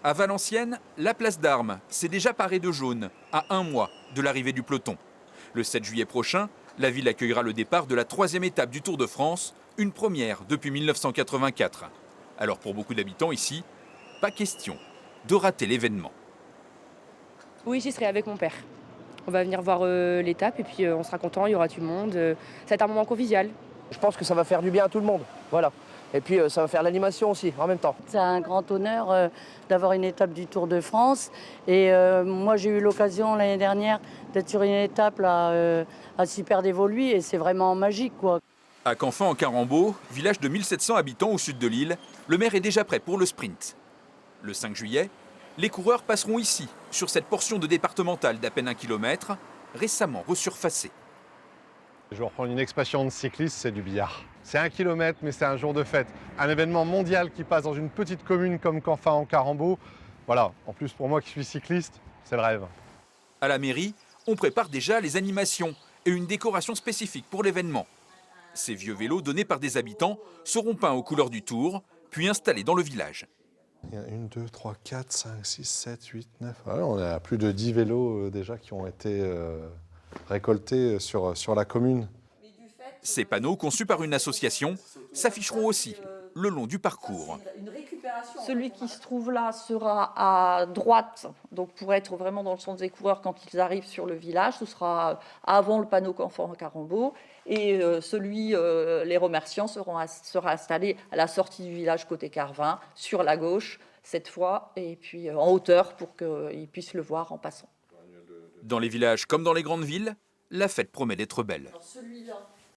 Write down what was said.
À Valenciennes, la place d'Armes s'est déjà parée de jaune à un mois de l'arrivée du peloton. Le 7 juillet prochain, la ville accueillera le départ de la 3e étape du Tour de France, une première depuis 1984. Alors pour beaucoup d'habitants ici, pas question de rater l'événement. Oui, j'y serai avec mon père. On va venir voir l'étape et puis on sera content, il y aura du monde. Ça va être un moment convivial. Je pense que ça va faire du bien à tout le monde. Voilà. Et puis ça va faire l'animation aussi en même temps. C'est un grand honneur d'avoir une étape du Tour de France. Et moi, j'ai eu l'occasion l'année dernière d'être sur une étape là, à Super d'Évoluy et c'est vraiment magique, quoi. À Canfin en Carambeau, village de 1700 habitants au sud de l'île, le maire est déjà prêt pour le sprint. Le 5 juillet, les coureurs passeront ici, sur cette portion de départementale d'à peine 1 kilomètre, récemment resurfacée. Je vais reprendre une expression de cycliste, c'est du billard. C'est 1 kilomètre, mais c'est un jour de fête. Un événement mondial qui passe dans une petite commune comme Canfin en Carambeau. Voilà, en plus pour moi qui suis cycliste, c'est le rêve. À la mairie, on prépare déjà les animations et une décoration spécifique pour l'événement. Ces vieux vélos donnés par des habitants seront peints aux couleurs du Tour, puis installés dans le village. Il y a 1, 2, 3, 4, 5, 6, 7, 8, 9. Voilà, on a plus de 10 vélos déjà qui ont été récoltés sur la commune. Ces panneaux, conçus par une association, s'afficheront aussi le long du parcours. Celui qui se trouve là sera à droite, donc pour être vraiment dans le sens des coureurs quand ils arrivent sur le village. Ce sera avant le panneau Canfin en Carambeau. Et les remerciants sera installé à la sortie du village côté Carvin, sur la gauche cette fois, et puis en hauteur pour qu'ils puissent le voir en passant. Dans les villages comme dans les grandes villes, la fête promet d'être belle. Alors celui-là,